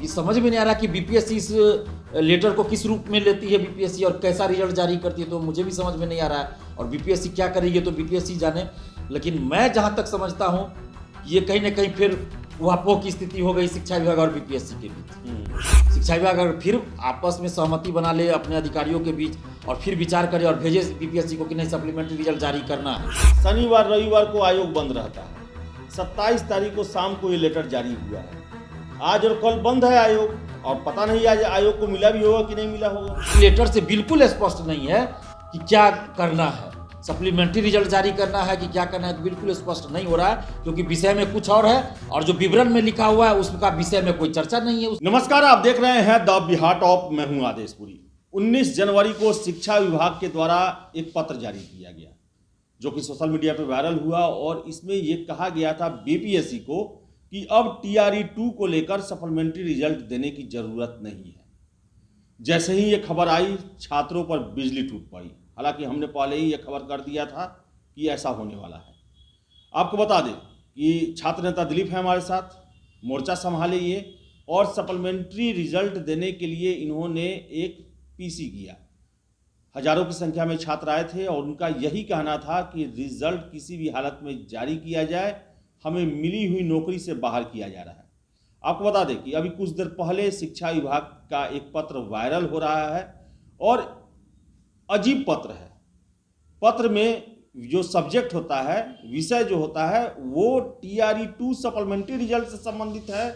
ये समझ में नहीं आ रहा कि बीपीएससी इस लेटर को किस रूप में लेती है बीपीएससी और कैसा रिजल्ट जारी करती है, तो मुझे भी समझ में नहीं आ रहा है। और बीपीएससी क्या करेगी तो बीपीएससी जाने, लेकिन मैं जहाँ तक समझता हूँ ये कहीं ना कहीं फिर वापो की स्थिति हो गई शिक्षा विभाग और बीपीएससी के बीच। शिक्षा विभाग अगर फिर आपस में सहमति बना ले अपने अधिकारियों के बीच और फिर विचार करे और भेजे बीपीएससी को कि नहीं सप्लीमेंट्री रिजल्ट जारी करना है। शनिवार रविवार को आयोग बंद रहता है, 27 तारीख को शाम को ये लेटर जारी हुआ है। आज और कल बंद है आयोग, और पता नहीं आज आयोग को मिला भी होगा कि नहीं मिला होगा। लेटर से बिल्कुल स्पष्ट नहीं है कि क्या करना है, सप्लीमेंट्री रिजल्ट जारी करना है कि क्या करना है, तो बिल्कुल स्पष्ट नहीं हो रहा है, क्योंकि विषय में कुछ और है और जो विवरण में लिखा हुआ है उसका विषय में कोई चर्चा नहीं है। नमस्कार, आप देख रहे हैं द बिहार टॉप, मैं हूं आदेशपुरी। 19 जनवरी को शिक्षा विभाग के द्वारा एक पत्र जारी किया गया जो कि सोशल मीडिया पर वायरल हुआ, और इसमें यह कहा गया था बीपीएससी को कि अब TRE-2 को लेकर सप्लीमेंट्री रिजल्ट देने की जरूरत नहीं है। जैसे ही ये खबर आई, छात्रों पर बिजली टूट पड़ी। हालांकि हमने पहले ही यह खबर कर दिया था कि ऐसा होने वाला है। आपको बता दें कि छात्र नेता दिलीप है हमारे साथ, मोर्चा संभाले ये, और सप्लीमेंट्री रिजल्ट देने के लिए इन्होंने एक पीसी किया। हजारों की संख्या में छात्र आए थे और उनका यही कहना था कि रिजल्ट किसी भी हालत में जारी किया जाए, हमें मिली हुई नौकरी से बाहर किया जा रहा है। आपको बता दें कि अभी कुछ देर पहले शिक्षा विभाग का एक पत्र वायरल हो रहा है, और अजीब पत्र है। पत्र में जो सब्जेक्ट होता है, विषय जो होता है, वो TRE-2 सप्लीमेंट्री रिजल्ट से संबंधित है,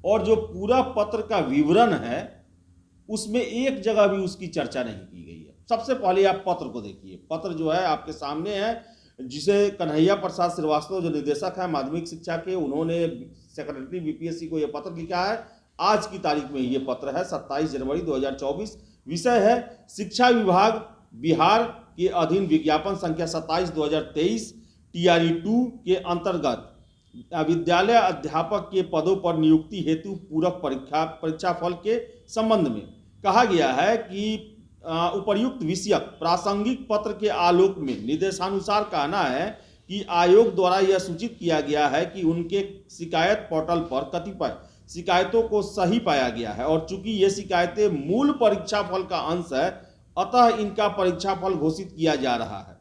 और जो पूरा पत्र का विवरण है उसमें एक जगह भी उसकी चर्चा नहीं की गई है। सबसे पहले आप पत्र को देखिए। पत्र जो है आपके सामने है, जिसे कन्हैया प्रसाद श्रीवास्तव जो निदेशक है माध्यमिक शिक्षा के, उन्होंने सेक्रेटरी बीपीएससी को यह पत्र लिखा है। आज की तारीख में ये पत्र है 27 जनवरी 2024। विषय है शिक्षा विभाग बिहार के अधीन विज्ञापन संख्या 27/2023 TRE-2 के अंतर्गत विद्यालय अध्यापक के पदों पर नियुक्ति हेतु पूरक परीक्षाफल के संबंध में कहा गया है कि उपर्युक्त विषयक प्रासंगिक पत्र के आलोक में निर्देशानुसार कहना है कि आयोग द्वारा यह सूचित किया गया है कि उनके शिकायत पोर्टल पर कतिपय शिकायतों को सही पाया गया है, और चूंकि ये शिकायतें मूल परीक्षाफल का अंश है, अतः इनका परीक्षाफल घोषित किया जा रहा है।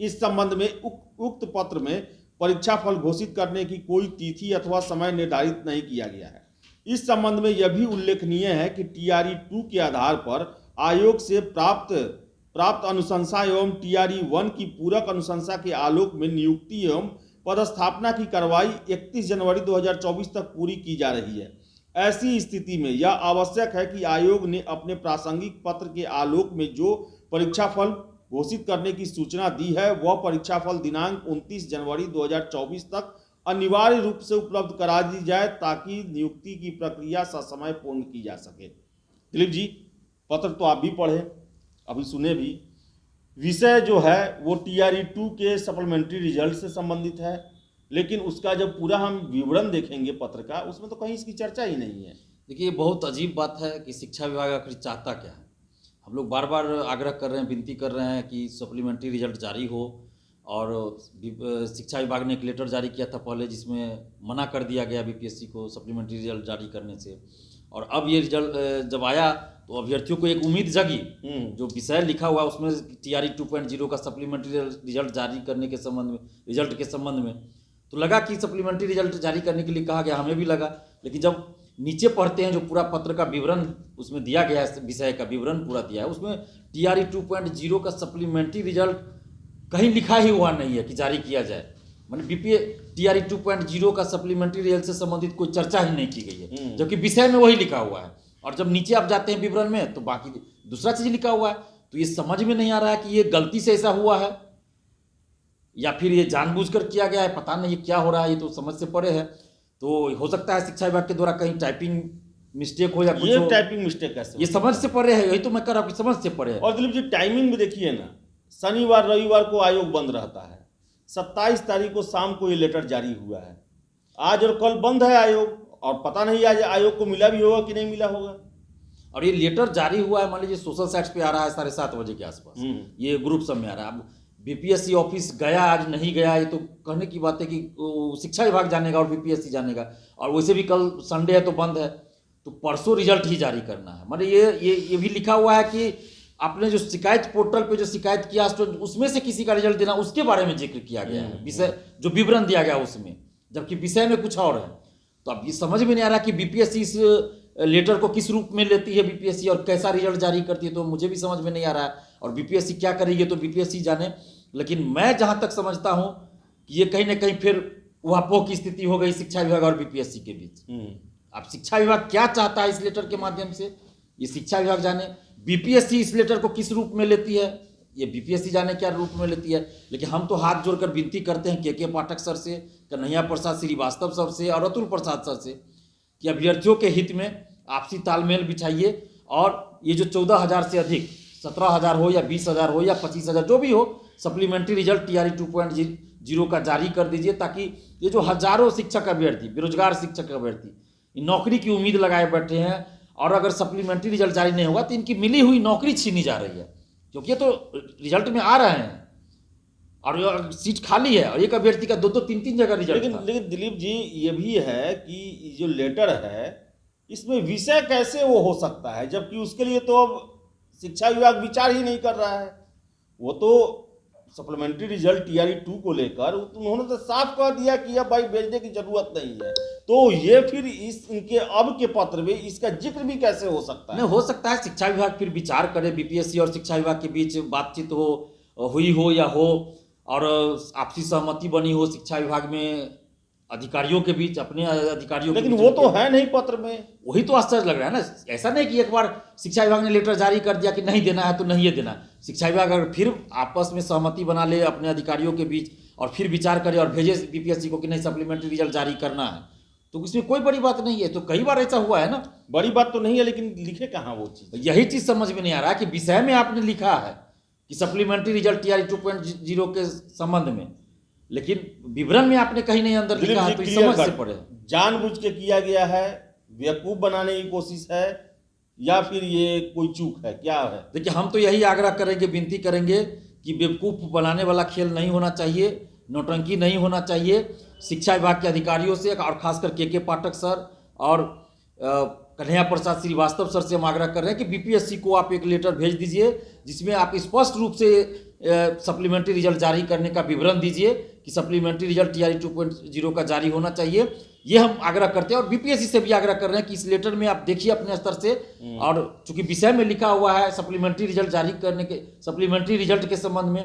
इस संबंध में उक्त पत्र में परीक्षाफल घोषित करने की कोई तिथि अथवा समय निर्धारित नहीं किया गया है। इस संबंध में यह भी उल्लेखनीय है कि TRE-2 के आधार पर आयोग से प्राप्त अनुशंसा एवं TRE-1 की पूरक अनुशंसा के आलोक में नियुक्ति एवं पदस्थापना की कार्रवाई 31 जनवरी 2024 तक पूरी की जा रही है। ऐसी स्थिति में यह आवश्यक है कि आयोग ने अपने प्रासंगिक पत्र के आलोक में जो परीक्षाफल घोषित करने की सूचना दी है, वह परीक्षाफल दिनांक 29 जनवरी 2024 तक अनिवार्य रूप से उपलब्ध करा दी जाए, ताकि नियुक्ति की प्रक्रिया ससमय पूर्ण की जा सके। दिलीप जी, पत्र तो आप भी पढ़े, अभी सुने भी। विषय जो है वो TRE-2 के सप्लीमेंट्री रिजल्ट से संबंधित है, लेकिन उसका जब पूरा हम विवरण देखेंगे पत्र का, उसमें तो कहीं इसकी चर्चा ही नहीं है। देखिए, बहुत अजीब बात है कि शिक्षा विभाग आखिर चाहता क्या है। हम लोग बार बार आग्रह कर रहे हैं, विनती कर रहे हैं कि सप्लीमेंट्री रिजल्ट जारी हो, और शिक्षा विभाग ने एक लेटर जारी किया था पहले जिसमें मना कर दिया गया बीपीएससी को सप्लीमेंट्री रिजल्ट जारी करने से। और अब ये रिजल्ट जब आया तो अभ्यर्थियों को एक उम्मीद जगी, जो विषय लिखा हुआ उसमें TRE-2.0 का सप्लीमेंट्री रिजल्ट जारी करने के संबंध में, रिजल्ट के संबंध में, तो लगा कि सप्लीमेंट्री रिजल्ट जारी करने के लिए कहा गया, हमें भी लगा। लेकिन जब नीचे पढ़ते हैं जो पूरा पत्र का विवरण उसमें दिया गया है, विषय का विवरण पूरा दिया है, उसमें TRE-2.0 का सप्लीमेंट्री रिजल्ट कहीं लिखा ही हुआ नहीं है कि जारी किया जाए। मैंने TRE-2.0 का सप्लीमेंट्री रिजल्ट से संबंधित कोई चर्चा ही नहीं की गई है, जबकि विषय में वही लिखा हुआ है। और जब नीचे आप जाते हैं विवरण में तो बाकी दूसरा चीज लिखा हुआ है। तो ये समझ में नहीं आ रहा है कि ये गलती से ऐसा हुआ है या फिर ये जानबूझकर किया गया है, पता नहीं क्या हो रहा है, ये तो समझ से परे है। तो हो सकता है शिक्षा विभाग के द्वारा कहीं टाइपिंग मिस्टेक हो या कुछ हो। टाइपिंग मिस्टेक कैसे? ये समझ से परे है, यही तो मैं कर रहा हूँ, समझ से परे है। और दिलीप जी, टाइमिंग भी देखिए ना, शनिवार रविवार को आयोग बंद रहता है, 27 तारीख को शाम को ये लेटर जारी हुआ है। आज और कल बंद है आयोग, और पता नहीं आज आयोग को मिला भी होगा कि नहीं मिला होगा। और ये लेटर जारी हुआ है, मान लीजिए सोशल साइट्स पे आ रहा है 7:30 बजे के आसपास, ये ग्रुप सब में आ रहा है। अब बीपीएससी ऑफिस गया आज नहीं गया, ये तो कहने की बात है कि शिक्षा विभाग जानेगा और बीपीएससी जानेगा। और वैसे भी कल संडे है तो बंद है, तो परसों रिजल्ट ही जारी करना है। माने ये भी लिखा हुआ है कि आपने जो शिकायत पोर्टल पे जो शिकायत किया तो उसमें से किसी का रिजल्ट देना, उसके बारे में जिक्र किया गया है, विषय जो विवरण दिया गया उसमें, जबकि विषय में कुछ और है। तो अब ये समझ में नहीं आ रहा कि बीपीएससी इस लेटर को किस रूप में लेती है बीपीएससी और कैसा रिजल्ट जारी करती है, तो मुझे भी समझ में नहीं आ रहा है। और बीपीएससी क्या करेगी तो बीपीएससी जाने, लेकिन मैं जहां तक समझता हूं कि ये कहीं ना कहीं फिर उहापोह की स्थिति हो गई शिक्षा विभाग और बीपीएससी के बीच। अब शिक्षा विभाग क्या चाहता है इस लेटर के माध्यम से, ये शिक्षा विभाग जाने। बीपीएससी इस लेटर को किस रूप में लेती है, ये बीपीएससी जाने क्या रूप में लेती है। लेकिन हम तो हाथ जोड़कर विनती करते हैं के पाठक सर से, कन्हैया प्रसाद श्रीवास्तव सर से और अतुल प्रसाद सर से कि अभ्यर्थियों के हित में आपसी तालमेल बिछाइए और ये जो 14,000 से अधिक 17,000 हो या 20,000 हो या 25,000 जो भी हो, सप्लीमेंट्री रिजल्ट TRE 2.0 का जारी कर दीजिए, ताकि ये जो हजारों शिक्षक अभ्यर्थी, बेरोजगार शिक्षक अभ्यर्थी नौकरी की उम्मीद लगाए बैठे हैं, और अगर सप्लीमेंट्री रिजल्ट जारी नहीं होगा तो इनकी मिली हुई नौकरी छीनी जा रही है, क्योंकि ये तो रिजल्ट में आ रहे हैं और सीट खाली है और एक अभ्यर्थी का 2-3 जगह रिजल्ट। लेकिन दिलीप जी, ये भी है कि जो लेटर है इसमें विषय कैसे वो हो सकता है, जबकि उसके लिए तो अब शिक्षा विभाग विचार ही नहीं कर रहा है। वो तो सप्लीमेंट्री रिजल्ट TRE 2 को लेकर उन्होंने तो साफ कह दिया कि अब भाई भेजने की जरूरत नहीं है, तो ये फिर इनके अब के पत्र में इसका जिक्र भी कैसे हो सकता है? नहीं हो सकता है शिक्षा विभाग फिर विचार करे, बीपीएससी और शिक्षा विभाग के बीच बातचीत हुई हो या हो, और आपसी सहमति बनी हो शिक्षा विभाग में अधिकारियों के बीच, अपने अधिकारियों लेकिन वो तो है नहीं पत्र में। वही तो आश्चर्य लग रहा है ना। ऐसा नहीं कि एक बार शिक्षा विभाग ने लेटर जारी कर दिया कि नहीं देना है तो नहीं देना। शिक्षा विभाग अगर फिर आपस में सहमति बना ले अपने अधिकारियों के बीच और फिर विचार करे और भेजे बीपीएससी को कि नहीं सप्लीमेंट्री रिजल्ट जारी करना है, तो इसमें कोई बड़ी बात नहीं है। तो कई बार ऐसा हुआ है ना। बड़ी बात तो नहीं है, लेकिन लिखे कहाँ वो चीज, यही चीज समझ में नहीं आ रहा कि विषय में आपने लिखा है कि सप्लीमेंट्री रिजल्ट TRE 2.0 के संबंध में, लेकिन विवरण में आपने कहीं नहीं अंदर लिखा है, तो इस समझ से पड़े। जानबूझ के किया गया है, बेवकूफ बनाने की कोशिश है, या फिर ये कोई चूक है, क्या है? देखिए, हम तो यही आग्रह करेंगे, विनती करेंगे कि बेवकूफ बनाने वाला खेल नहीं होना चाहिए, नौटंकी नहीं होना चाहिए। शिक्षा विभाग के अधिकारियों से और खासकर के पाठक सर और कन्हैया प्रसाद श्रीवास्तव सर से हम आग्रह कर रहे हैं कि बीपीएससी को आप एक लेटर भेज दीजिए जिसमें आप स्पष्ट रूप से सप्लीमेंट्री रिजल्ट जारी करने का विवरण दीजिए कि सप्लीमेंट्री रिजल्ट TRE 2.0 का जारी होना चाहिए। ये हम आग्रह करते हैं और बीपीएससी से भी आग्रह कर रहे हैं कि इस लेटर में आप देखिए अपने स्तर से, और चूंकि विषय में लिखा हुआ है सप्लीमेंट्री रिजल्ट जारी करने के, सप्लीमेंट्री रिजल्ट के संबंध में,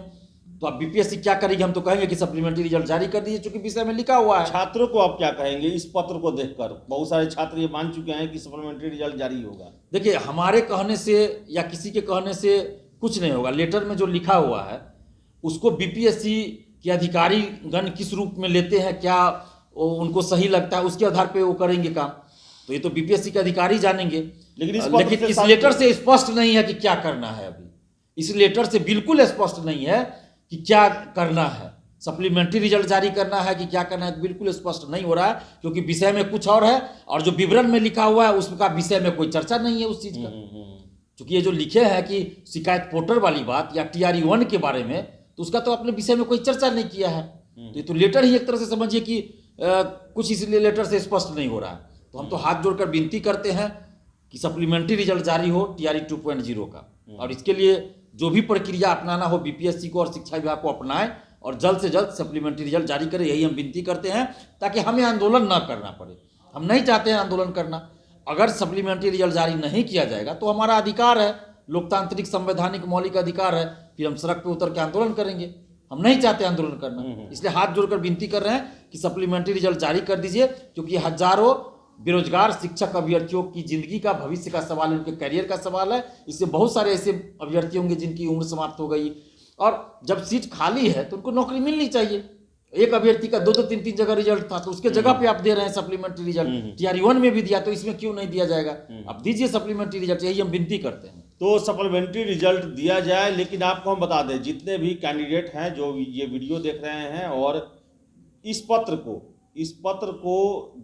तो अब बीपीएससी क्या करेगी? हम तो कहेंगे कि सप्लीमेंट्री रिजल्ट जारी कर दीजिए, चूंकि विषय में लिखा हुआ है। छात्रों को आप क्या कहेंगे इस पत्र को देखकर? बहुत सारे छात्र ये मान चुके हैं कि सप्लीमेंट्री रिजल्ट जारी होगा। देखिए, हमारे कहने से या किसी के कहने से कुछ नहीं होगा। लेटर में जो लिखा हुआ है उसको बीपीएससी के अधिकारी गण किस रूप में लेते हैं, क्या उनको सही लगता है, उसके आधार पे वो करेंगे काम। तो ये तो बीपीएससी के अधिकारी जानेंगे। लेकिन इस लेटर से स्पष्ट नहीं है कि क्या करना है। अभी इस लेटर से बिल्कुल स्पष्ट नहीं है कि क्या करना है, सप्लीमेंट्री रिजल्ट जारी करना है कि क्या करना है, बिल्कुल स्पष्ट नहीं हो रहा है, क्योंकि विषय में कुछ और है और जो विवरण में लिखा हुआ है उसका विषय में कोई चर्चा नहीं है उस चीज का। क्योंकि ये जो लिखे हैं कि शिकायत पोर्टल वाली बात या TRE 1 के बारे में, तो उसका तो अपने विषय में कोई चर्चा नहीं किया है। तो ये तो लेटर ही एक तरह से समझिए कि कुछ इसलिए लेटर से स्पष्ट नहीं हो रहा है। तो हम तो हाथ जोड़कर विनती करते हैं कि सप्लीमेंट्री रिजल्ट जारी हो TRE 2.0 का, और इसके लिए जो भी प्रक्रिया अपनाना हो बीपीएससी को और शिक्षा विभाग को अपनाएं और जल्द से जल्द सप्लीमेंट्री रिजल्ट जारी करें। यही हम विनती करते हैं, ताकि हमें आंदोलन न करना पड़े। हम नहीं चाहते हैं आंदोलन करना। अगर सप्लीमेंट्री रिजल्ट जारी नहीं किया जाएगा तो हमारा अधिकार है, लोकतांत्रिक संवैधानिक मौलिक अधिकार है, फिर हम सड़क पे उतर के आंदोलन करेंगे। हम नहीं चाहते आंदोलन करना, इसलिए हाथ जोड़कर विनती कर रहे हैं कि सप्लीमेंट्री रिजल्ट जारी कर दीजिए, क्योंकि हजारों बेरोजगार शिक्षक अभ्यर्थियों की जिंदगी का, भविष्य का सवाल है, उनके करियर का सवाल है। इससे बहुत सारे ऐसे अभ्यर्थी होंगे जिनकी उम्र समाप्त हो गई, और जब सीट खाली है तो उनको नौकरी मिलनी चाहिए। एक अभ्यर्थी का 2-3 जगह रिजल्ट था, तो उसके जगह पे आप दे रहे हैं सप्लीमेंट्री रिजल्ट। TRE 1 में भी दिया, तो इसमें क्यों नहीं दिया जाएगा? अब दीजिए सप्लीमेंट्री रिजल्ट, यही हम विनती करते हैं। तो सप्लीमेंट्री रिजल्ट दिया जाए। लेकिन आपको हम बता दें, जितने भी कैंडिडेट हैं जो ये वीडियो देख रहे हैं और इस पत्र को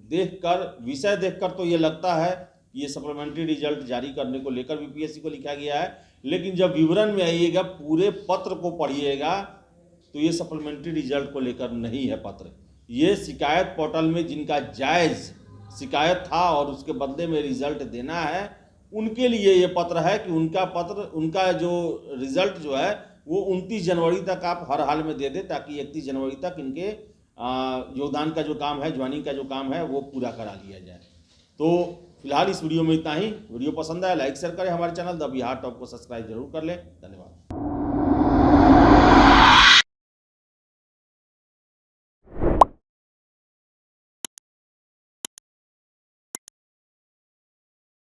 देखकर, विषय देखकर तो ये लगता है कि ये सप्लीमेंट्री रिजल्ट जारी करने को लेकर बीपीएससी को लिखा गया है, लेकिन जब विवरण में आइएगा, पूरे पत्र को पढ़िएगा, तो ये सप्लीमेंट्री रिजल्ट को लेकर नहीं है पत्र। ये शिकायत पोर्टल में जिनका जायज शिकायत था और उसके बदले में रिजल्ट देना है, उनके लिए ये पत्र है कि उनका जो रिजल्ट जो है वो 29 जनवरी तक आप हर हाल में दे दें, ताकि 31 जनवरी तक इनके योगदान का जो काम है, ज्वाइनिंग का जो काम है वो पूरा करा लिया जाए। तो फिलहाल इस वीडियो में इतना ही। वीडियो पसंद आया लाइक शेयर करें, हमारे चैनल द बिहार टॉप को सब्सक्राइब जरूर कर लें। धन्यवाद।